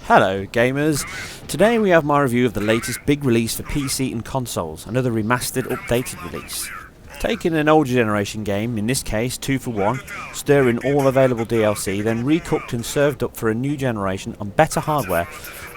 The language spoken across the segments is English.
Hello gamers, today we have my review of the latest big release for PC and consoles, another remastered updated release. Taking an older generation game, in this case 2 for 1, stir in all available DLC, then recooked and served up for a new generation on better hardware,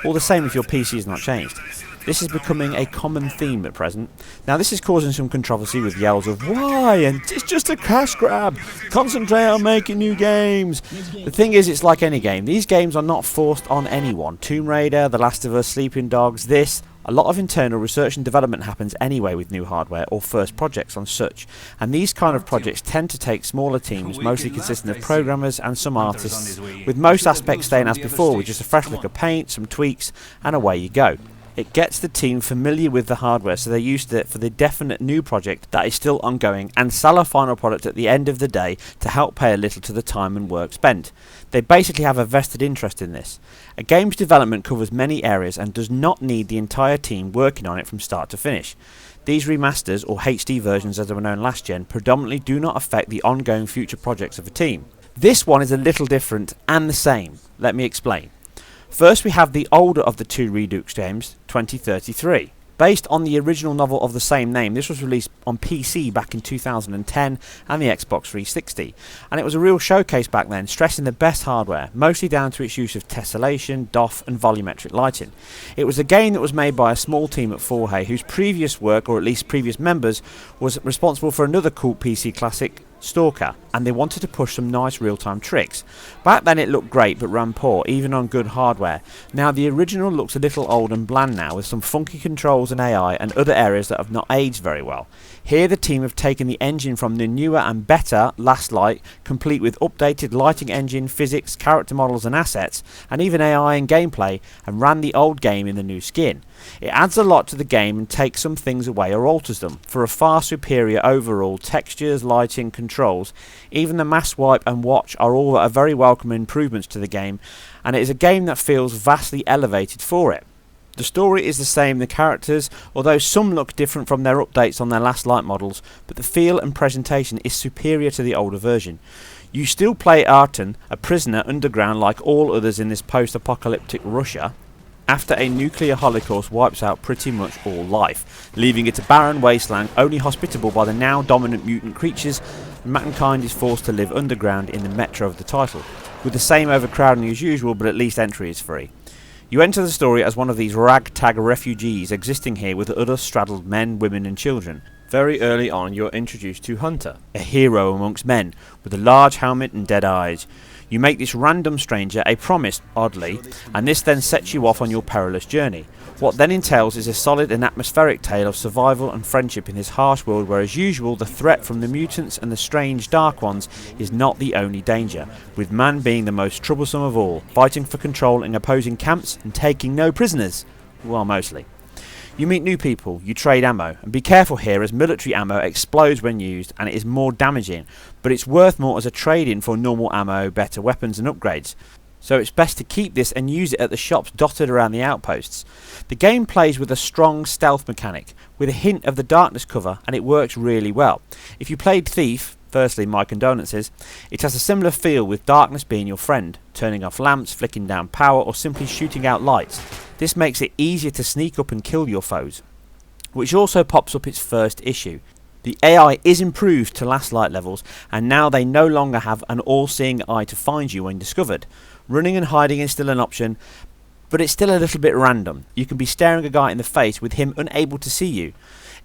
all the same if your PC is not changed. This is becoming a common theme at present. Now this is causing some controversy with yells of "Why?" and "It's just a cash grab! Concentrate on making new games!" The thing is, it's like any game. These games are not forced on anyone. Tomb Raider, The Last of Us, Sleeping Dogs, this. A lot of internal research and development happens anyway with new hardware or first projects on such, and these kind of projects tend to take smaller teams, mostly consisting of programmers and some artists, with most aspects staying as before, with just a fresh look of paint, some tweaks, and away you go. It gets the team familiar with the hardware, so they're used to it for the definite new project that is still ongoing, and sell a final product at the end of the day to help pay a little to the time and work spent. They basically have a vested interest in this. A game's development covers many areas and does not need the entire team working on it from start to finish. These remasters, or HD versions as they were known last gen, predominantly do not affect the ongoing future projects of a team. This one is a little different and the same. Let me explain. First we have the older of the two Redux games, 2033. Based on the original novel of the same name, this was released on PC back in 2010 and the Xbox 360, and it was a real showcase back then, stressing the best hardware, mostly down to its use of tessellation, DOF and volumetric lighting. It was a game that was made by a small team at Forhay, whose previous work, or at least previous members, was responsible for another cool PC classic, Stalker, and they wanted to push some nice real-time tricks. Back then it looked great but ran poor, even on good hardware. Now the original looks a little old and bland now, with some funky controls and AI and other areas that have not aged very well. Here the team have taken the engine from the newer and better Last Light, complete with updated lighting engine, physics, character models and assets, and even AI and gameplay, and ran the old game in the new skin. It adds a lot to the game and takes some things away or alters them, for a far superior overall textures, lighting, controls. Even the mass wipe and watch are all very welcome improvements to the game, and it is a game that feels vastly elevated for it. The story is the same, the characters, although some look different from their updates on their Last Light models, but the feel and presentation is superior to the older version. You still play Arton, a prisoner underground like all others in this post-apocalyptic Russia, after a nuclear holocaust wipes out pretty much all life, leaving it a barren wasteland only hospitable by the now dominant mutant creatures, and mankind is forced to live underground in the metro of the title, with the same overcrowding as usual, but at least entry is free. You enter the story as one of these ragtag refugees existing here with other straddled men, women and children. Very early on you're introduced to Hunter, a hero amongst men, with a large helmet and dead eyes. You make this random stranger a promise, oddly, and this then sets you off on your perilous journey. What then entails is a solid and atmospheric tale of survival and friendship in this harsh world where, as usual, the threat from the mutants and the strange Dark Ones is not the only danger, with man being the most troublesome of all, fighting for control in opposing camps and taking no prisoners. Well, mostly. You meet new people, you trade ammo, and be careful here as military ammo explodes when used and it is more damaging, but it's worth more as a trade-in for normal ammo, better weapons and upgrades. So it's best to keep this and use it at the shops dotted around the outposts. The game plays with a strong stealth mechanic, with a hint of the darkness cover, and it works really well. If you played Thief, firstly my condolences, it has a similar feel with darkness being your friend, turning off lamps, flicking down power or simply shooting out lights. This makes it easier to sneak up and kill your foes, which also pops up its first issue. The AI is improved to Last Light levels, and now they no longer have an all-seeing eye to find you when discovered. Running and hiding is still an option, but it's still a little bit random. You can be staring a guy in the face with him unable to see you.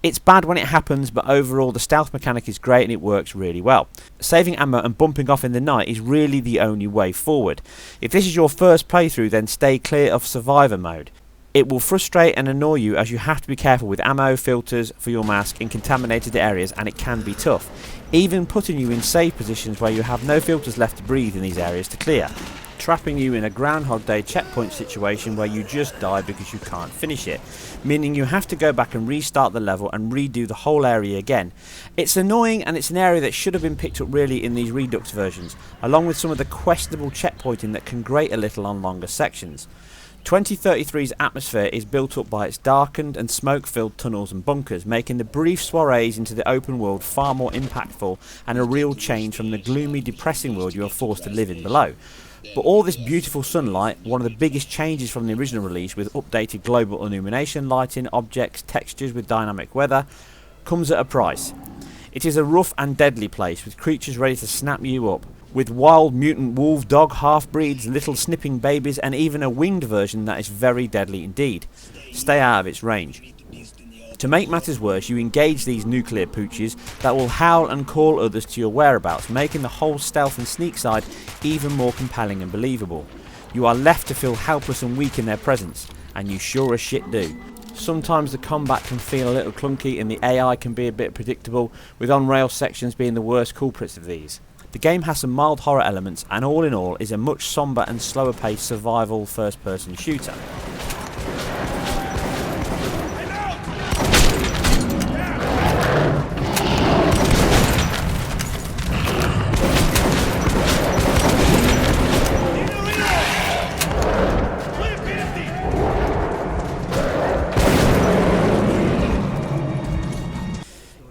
It's bad when it happens, but overall the stealth mechanic is great and it works really well. Saving ammo and bumping off in the night is really the only way forward. If this is your first playthrough, then stay clear of survivor mode. It will frustrate and annoy you as you have to be careful with ammo, filters for your mask in contaminated areas, and it can be tough, even putting you in safe positions where you have no filters left to breathe in these areas to clear, trapping you in a Groundhog Day checkpoint situation where you just die because you can't finish it, meaning you have to go back and restart the level and redo the whole area again. It's annoying, and it's an area that should have been picked up really in these Redux versions, along with some of the questionable checkpointing that can grate a little on longer sections. 2033's atmosphere is built up by its darkened and smoke-filled tunnels and bunkers, making the brief soirees into the open world far more impactful and a real change from the gloomy, depressing world you are forced to live in below. But all this beautiful sunlight, one of the biggest changes from the original release with updated global illumination, lighting, objects, textures with dynamic weather, comes at a price. It is a rough and deadly place with creatures ready to snap you up, with wild mutant wolf dog half-breeds, little snipping babies and even a winged version that is very deadly indeed. Stay out of its range. To make matters worse, you engage these nuclear pooches that will howl and call others to your whereabouts, making the whole stealth and sneak side even more compelling and believable. You are left to feel helpless and weak in their presence, and you sure as shit do. Sometimes the combat can feel a little clunky and the AI can be a bit predictable, with on-rail sections being the worst culprits of these. The game has some mild horror elements and all in all is a much somber and slower paced survival first person shooter.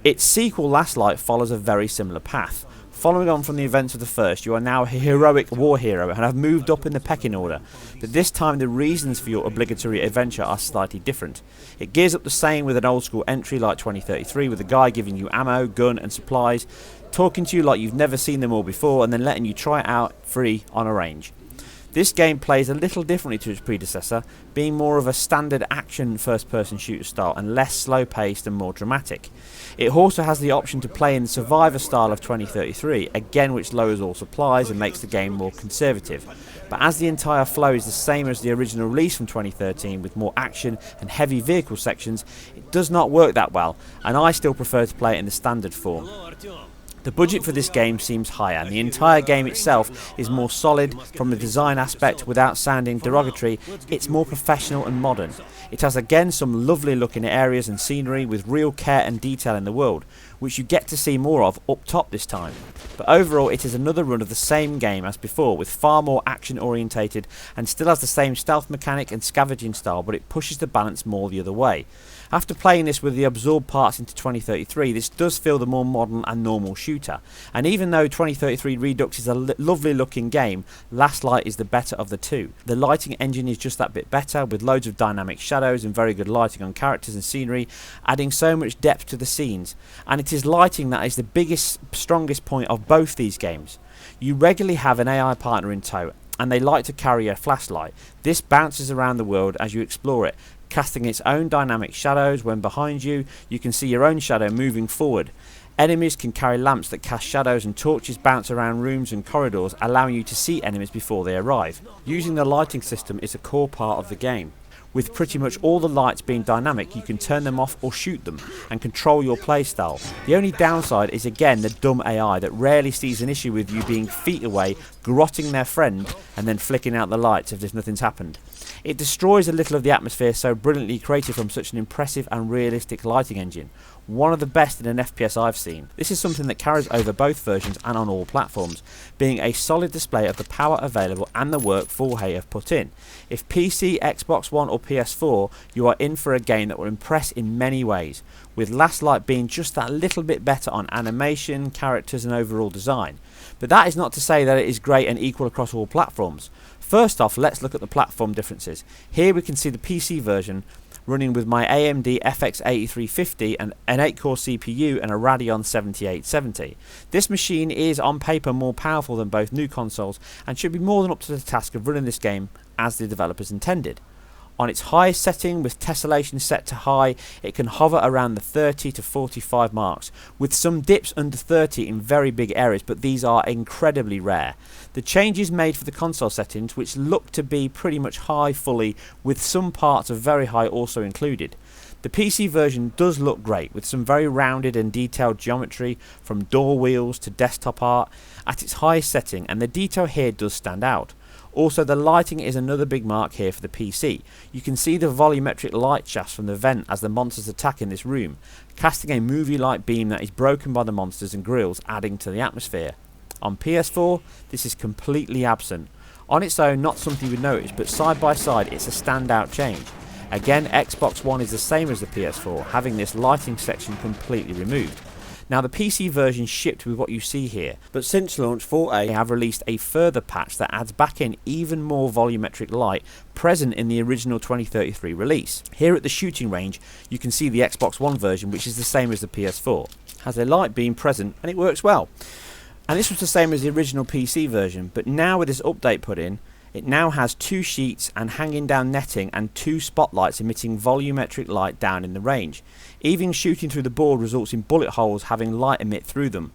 Its sequel, Last Light, follows a very similar path. Following on from the events of the first, you are now a heroic war hero and have moved up in the pecking order, but this time the reasons for your obligatory adventure are slightly different. It gears up the same with an old school entry like 2033, with a guy giving you ammo, gun and supplies, talking to you like you've never seen them all before and then letting you try it out free on a range. This game plays a little differently to its predecessor, being more of a standard action first-person shooter style and less slow-paced and more dramatic. It also has the option to play in the survivor style of 2033, again which lowers all supplies and makes the game more conservative. But as the entire flow is the same as the original release from 2013 with more action and heavy vehicle sections, it does not work that well, and I still prefer to play it in the standard form. The budget for this game seems higher, and the entire game itself is more solid from the design aspect. Without sounding derogatory, it's more professional and modern. It has again some lovely looking areas and scenery with real care and detail in the world, which you get to see more of up top this time. But overall it is another run of the same game as before, with far more action orientated and still has the same stealth mechanic and scavenging style, but it pushes the balance more the other way. After playing this with the absorbed parts into 2033, this does feel the more modern and normal shooter. And even though 2033 Redux is a lovely looking game, Last Light is the better of the two. The lighting engine is just that bit better, with loads of dynamic shadows and very good lighting on characters and scenery, adding so much depth to the scenes. And it is lighting that is the biggest, strongest point of both these games. You regularly have an AI partner in tow, and they like to carry a flashlight. This bounces around the world as you explore it, casting its own dynamic shadows. When behind you, you can see your own shadow moving forward. Enemies can carry lamps that cast shadows, and torches bounce around rooms and corridors, allowing you to see enemies before they arrive. Using the lighting system is a core part of the game. With pretty much all the lights being dynamic, you can turn them off or shoot them and control your playstyle. The only downside is again the dumb AI that rarely sees an issue with you being feet away, garroting their friend and then flicking out the lights as if nothing's happened. It destroys a little of the atmosphere so brilliantly created from such an impressive and realistic lighting engine. One of the best in an FPS I've seen. This is something that carries over both versions and on all platforms, being a solid display of the power available and the work 4K have put in. If PC, Xbox One or PS4, you are in for a game that will impress in many ways, with Last Light being just that little bit better on animation, characters and overall design. But that is not to say that it is great and equal across all platforms. First off, let's look at the platform differences. Here we can see the PC version running with my AMD FX8350 and an 8-core CPU and a Radeon 7870. This machine is on paper more powerful than both new consoles and should be more than up to the task of running this game as the developers intended. On its highest setting, with tessellation set to high, it can hover around the 30 to 45 marks, with some dips under 30 in very big areas, but these are incredibly rare. The changes made for the console settings, which look to be pretty much high fully, with some parts of very high also included. The PC version does look great, with some very rounded and detailed geometry, from door wheels to desktop art, at its highest setting, and the detail here does stand out. Also, the lighting is another big mark here for the PC. You can see the volumetric light shafts from the vent as the monsters attack in this room, casting a movie-like beam that is broken by the monsters and grills, adding to the atmosphere. On PS4, this is completely absent. On its own, not something we'd notice, but side by side it's a standout change. Again, Xbox One is the same as the PS4, having this lighting section completely removed. Now the PC version shipped with what you see here, but since launch 4A have released a further patch that adds back in even more volumetric light present in the original 2033 release. Here at the shooting range you can see the Xbox One version, which is the same as the PS4. Has a light beam present and it works well. And this was the same as the original PC version, but now with this update put in, it now has 2 sheets and hanging down netting and 2 spotlights emitting volumetric light down in the range. Even shooting through the board results in bullet holes having light emit through them.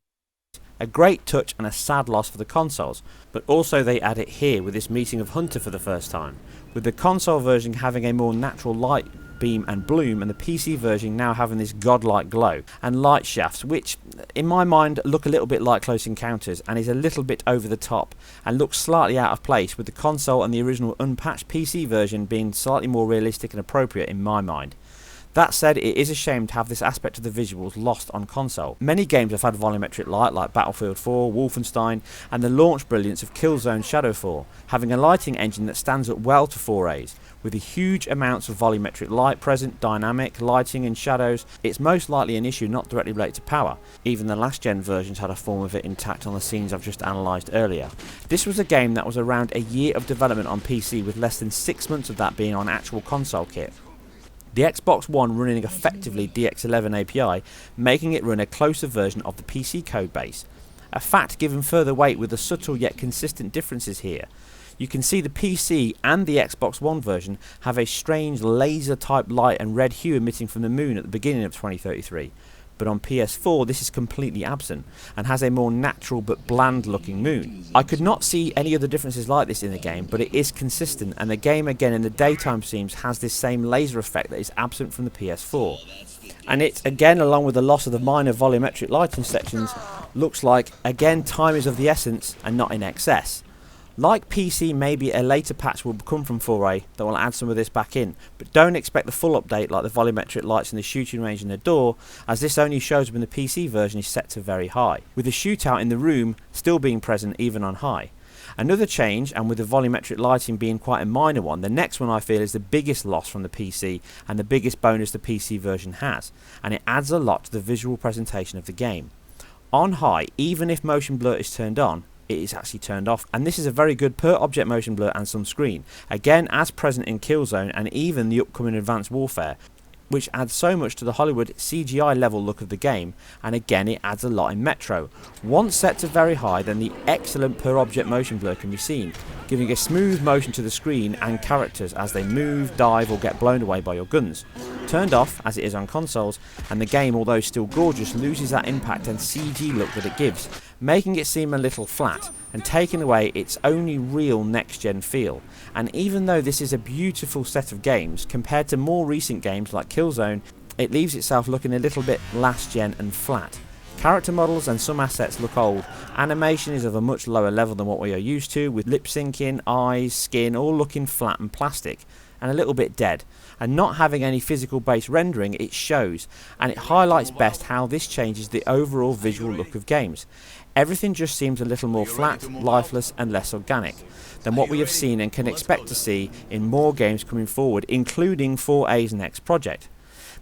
A great touch and a sad loss for the consoles, but also they add it here with this meeting of Hunter for the first time, with the console version having a more natural light beam and bloom, and the PC version now having this godlike glow and light shafts, which in my mind look a little bit like Close Encounters and is a little bit over the top and looks slightly out of place, with the console and the original unpatched PC version being slightly more realistic and appropriate in my mind. That said, it is a shame to have this aspect of the visuals lost on console. Many games have had volumetric light like Battlefield 4, Wolfenstein and the launch brilliance of Killzone Shadowfall, having a lighting engine that stands up well to 4A's. With the huge amounts of volumetric light present, dynamic lighting and shadows, it's most likely an issue not directly related to power. Even the last gen versions had a form of it intact on the scenes I've just analysed earlier. This was a game that was around a year of development on PC, with less than 6 months of that being on actual console kit. The Xbox One running effectively DX11 API, making it run a closer version of the PC codebase. A fact given further weight with the subtle yet consistent differences here. You can see the PC and the Xbox One version have a strange laser type light and red hue emitting from the moon at the beginning of 2033. But on PS4 this is completely absent and has a more natural but bland looking moon. I could not see any other differences like this in the game, but it is consistent, and the game again in the daytime scenes has this same laser effect that is absent from the PS4. And it again, along with the loss of the minor volumetric lighting sections, looks like again time is of the essence and not in excess. Like PC, maybe a later patch will come from 4A that will add some of this back in, but don't expect the full update like the volumetric lights in the shooting range and the door, as this only shows when the PC version is set to very high, with the shootout in the room still being present even on high. Another change, and with the volumetric lighting being quite a minor one, the next one I feel is the biggest loss from the PC and the biggest bonus the PC version has, and it adds a lot to the visual presentation of the game. On high, even if motion blur is turned on, it is actually turned off, and this is a very good per object motion blur and some screen, again as present in Killzone and even the upcoming Advanced Warfare, which adds so much to the Hollywood CGI level look of the game, and again it adds a lot in Metro. Once set to very high, then the excellent per object motion blur can be seen, giving a smooth motion to the screen and characters as they move, dive or get blown away by your guns. Turned off, as it is on consoles, and the game, although still gorgeous, loses that impact and CG look that it gives, making it seem a little flat and taking away its only real next-gen feel. And even though this is a beautiful set of games, compared to more recent games like Killzone, it leaves itself looking a little bit last-gen and flat. Character models and some assets look old. Animation is of a much lower level than what we are used to, with lip syncing, eyes, skin all looking flat and plastic, and a little bit dead. And not having any physical based rendering, it shows, and it highlights best how this changes the overall visual look of games. Everything just seems a little more flat, lifeless and less organic than what we have seen and can expect to see in more games coming forward, including 4A's next project.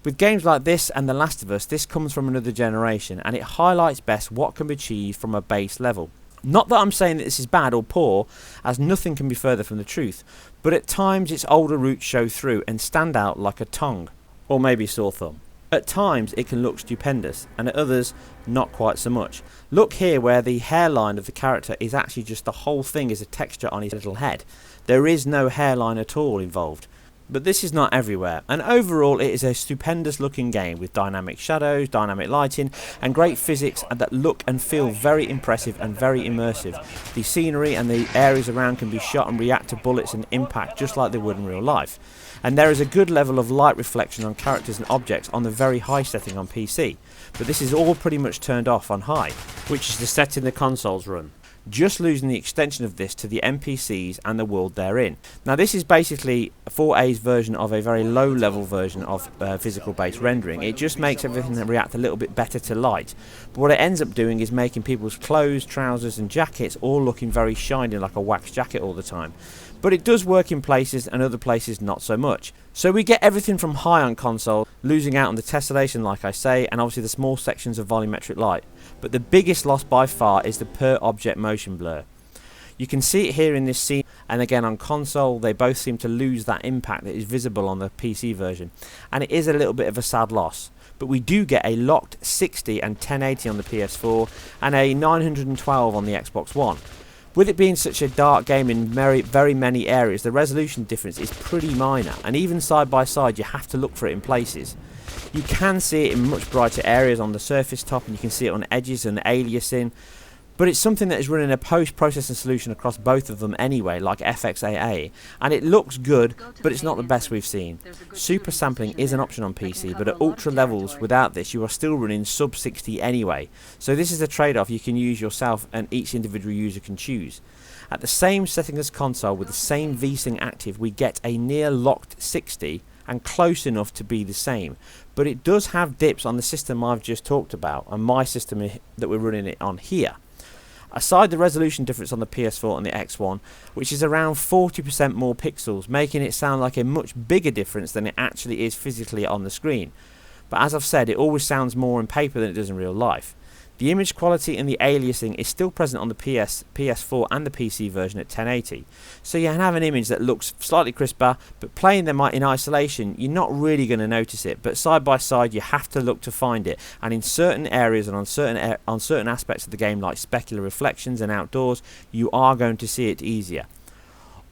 With games like this and The Last of Us, this comes from another generation, and it highlights best what can be achieved from a base level. Not that I'm saying that this is bad or poor, as nothing can be further from the truth, but at times its older roots show through and stand out like a tongue, or maybe sore thumb. At times it can look stupendous, and at others not quite so much. Look here where the hairline of the character is actually just the whole thing is a texture on his little head. There is no hairline at all involved. But this is not everywhere, and overall it is a stupendous looking game with dynamic shadows, dynamic lighting and great physics that look and feel very impressive and very immersive. The scenery and the areas around can be shot and react to bullets and impact just like they would in real life. And there is a good level of light reflection on characters and objects on the very high setting on PC, but this is all pretty much turned off on high, which is the setting the consoles run. just losing the extension of this to the NPCs and the world they're in. Now this is basically 4A's version of a very low level version of physical based rendering. It just makes everything react a little bit better to light, but what it ends up doing is making people's clothes, trousers and jackets all looking very shiny like a wax jacket all the time. But it does work in places and other places not so much. So we get everything from high on console, losing out on the tessellation like I say, and obviously the small sections of volumetric light. But the biggest loss by far is the per object motion blur. You can see it here in this scene, and again on console they both seem to lose that impact that is visible on the PC version, and it is a little bit of a sad loss. But we do get a locked 60 and 1080 on the PS4 and a 912 on the Xbox One. With it being such a dark game in very many areas, the resolution difference is pretty minor, and even side by side you have to look for it in places. You can see it in much brighter areas on the surface top, and you can see it on edges and aliasing, but it's something that is running a post-processing solution across both of them anyway, like FX8A, and it looks good, but it's not the best we've seen. Super sampling is an option on PC, but at ultra levels without this you are still running sub 60 anyway, so this is a trade-off you can use yourself and each individual user can choose. At the same setting as console with the same VSync active, we get a near locked 60 and close enough to be the same, but it does have dips on the system I've just talked about and my system that we're running it on here. Aside the resolution difference on the PS4 and the X1, which is around 40% more pixels, making it sound like a much bigger difference than it actually is physically on the screen. But as I've said, it always sounds more in paper than it does in real life. The image quality and the aliasing is still present on the PS4 and the PC version at 1080, so you can have an image that looks slightly crisper, but playing them in isolation you're not really going to notice it, but side by side you have to look to find it, and in certain areas and on certain aspects of the game like specular reflections and outdoors you are going to see it easier.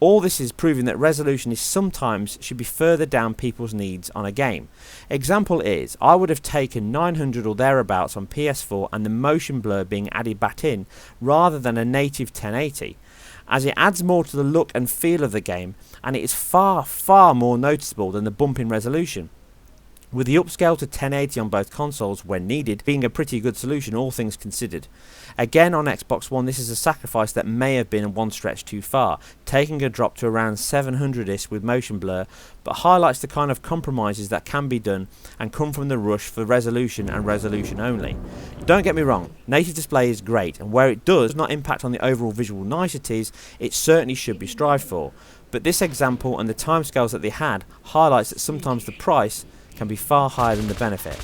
All this is proving that resolution is sometimes should be further down people's needs on a game. Example is, I would have taken 900 or thereabouts on PS4 and the motion blur being added back in rather than a native 1080, as it adds more to the look and feel of the game, and it is far more noticeable than the bump in resolution. With the upscale to 1080 on both consoles when needed being a pretty good solution all things considered. Again on Xbox One this is a sacrifice that may have been one stretch too far, taking a drop to around 700ish with motion blur, but highlights the kind of compromises that can be done and come from the rush for resolution and resolution only. Don't get me wrong, native display is great, and where it does not impact on the overall visual niceties it certainly should be strived for, but this example and the timescales that they had highlights that sometimes the price can be far higher than the benefit.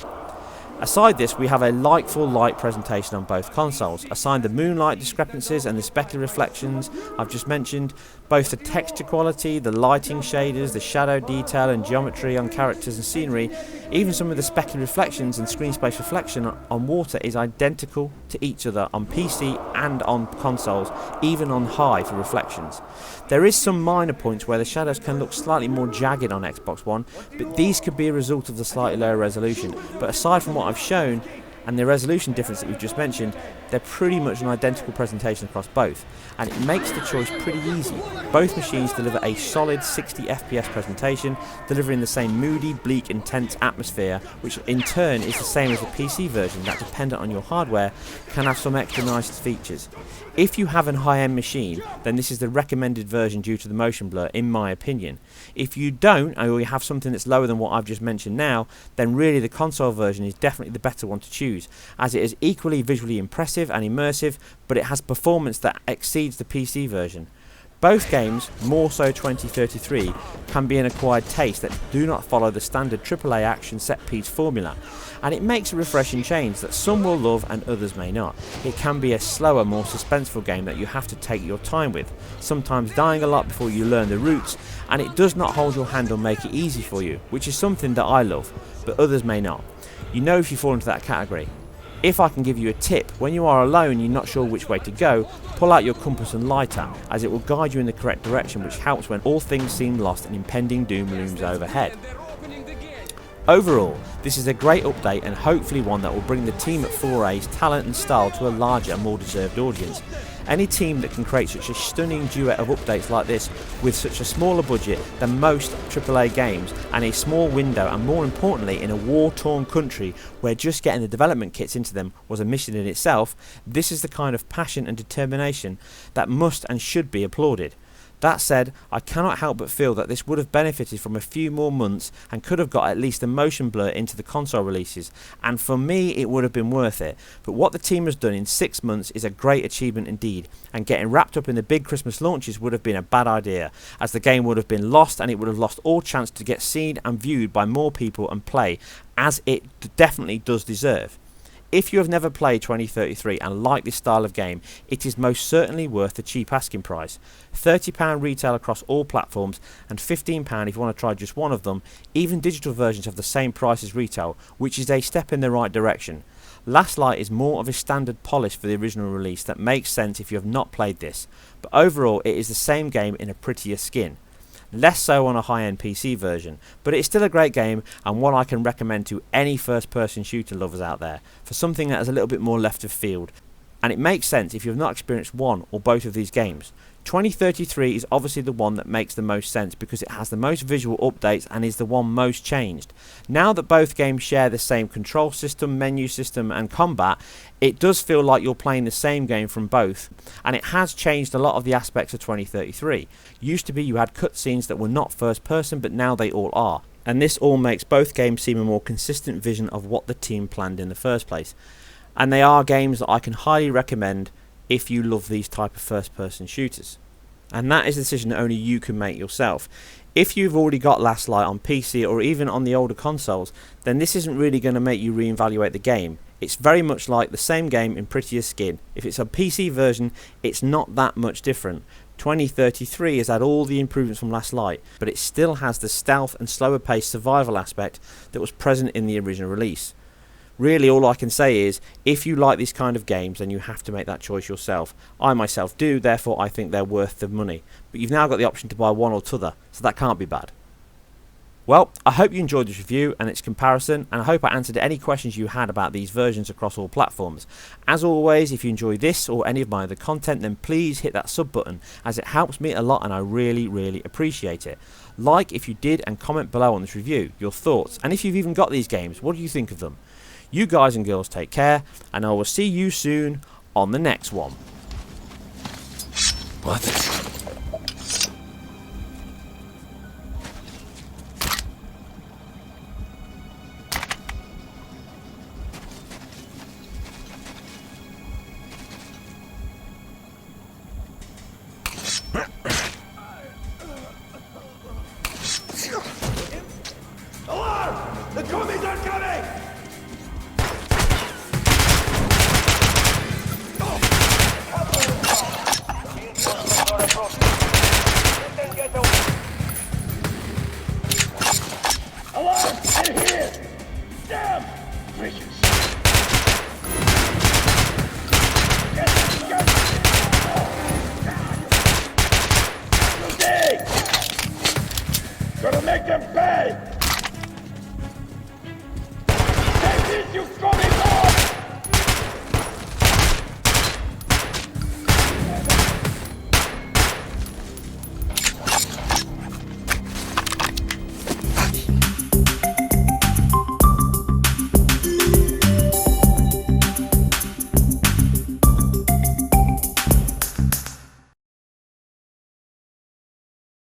Aside this, we have a like-for-like presentation on both consoles. Aside the moonlight discrepancies and the specular reflections I've just mentioned, both the texture quality, the lighting shaders, the shadow detail and geometry on characters and scenery, even some of the specular reflections and screen space reflection on water is identical to each other on PC and on consoles, even on high for reflections. There is some minor points where the shadows can look slightly more jagged on Xbox One, but these could be a result of the slightly lower resolution. But aside from what I've shown and the resolution difference that we've just mentioned, they're pretty much an identical presentation across both, and it makes the choice pretty easy. Both machines deliver a solid 60 FPS presentation, delivering the same moody, bleak, intense atmosphere, which in turn is the same as the PC version that, dependent on your hardware, can have some extra nice features. If you have a high-end machine, then this is the recommended version due to the motion blur, in my opinion. If you don't, or you have something that's lower than what I've just mentioned now, then really the console version is definitely the better one to choose, as it is equally visually impressive and immersive, but it has performance that exceeds the PC version. Both games, more so 2033, can be an acquired taste that do not follow the standard AAA action set-piece formula, and it makes a refreshing change that some will love and others may not. It can be a slower, more suspenseful game that you have to take your time with, sometimes dying a lot before you learn the routes, and it does not hold your hand or make it easy for you, which is something that I love, but others may not. You know if you fall into that category. If I can give you a tip, when you are alone and you're not sure which way to go, pull out your compass and lighter, as it will guide you in the correct direction, which helps when all things seem lost and impending doom looms overhead. Overall, this is a great update and hopefully one that will bring the team at 4A's talent and style to a larger and more deserved audience. Any team that can create such a stunning duet of updates like this with such a smaller budget than most AAA games and a small window, and more importantly in a war-torn country where just getting the development kits into them was a mission in itself, this is the kind of passion and determination that must and should be applauded. That said, I cannot help but feel that this would have benefited from a few more months and could have got at least a motion blur into the console releases, and for me it would have been worth it. But what the team has done in 6 months is a great achievement indeed, and getting wrapped up in the big Christmas launches would have been a bad idea, as the game would have been lost and it would have lost all chance to get seen and viewed by more people and play, as it definitely does deserve. If you have never played 2033 and like this style of game, it is most certainly worth the cheap asking price. £30 retail across all platforms and £15 if you want to try just one of them. Even digital versions have the same price as retail, which is a step in the right direction. Last Light is more of a standard polish for the original release that makes sense if you have not played this, but overall it is the same game in a prettier skin. Less so on a high-end PC version, but it's still a great game and one I can recommend to any first-person shooter lovers out there for something that is a little bit more left of field. And it makes sense if you have not experienced one or both of these games. 2033 is obviously the one that makes the most sense because it has the most visual updates and is the one most changed. Now that both games share the same control system, menu system and combat, it does feel like you're playing the same game from both, and it has changed a lot of the aspects of 2033. Used to be you had cutscenes that were not first person, but now they all are. And this all makes both games seem a more consistent vision of what the team planned in the first place. And they are games that I can highly recommend if you love these type of first person shooters. And that is a decision that only you can make yourself. If you've already got Last Light on PC or even on the older consoles, then this isn't really going to make you reevaluate the game. It's very much like the same game in prettier skin. If it's a PC version, it's not that much different. 2033 has had all the improvements from Last Light, but it still has the stealth and slower paced survival aspect that was present in the original release. Really, all I can say is, if you like these kind of games, then you have to make that choice yourself. I myself do, therefore I think they're worth the money. But you've now got the option to buy one or t'other, so that can't be bad. Well, I hope you enjoyed this review and its comparison, and I hope I answered any questions you had about these versions across all platforms. As always, if you enjoy this or any of my other content, then please hit that sub button, as it helps me a lot and I really appreciate it. Like if you did, and comment below on this review, your thoughts, and if you've even got these games, what do you think of them? You guys and girls take care, and I will see you soon on the next one. What? Alarm! The zombies are coming! Alarm! In here! Damn! Gracious! Get! Okay! Gonna make them pay!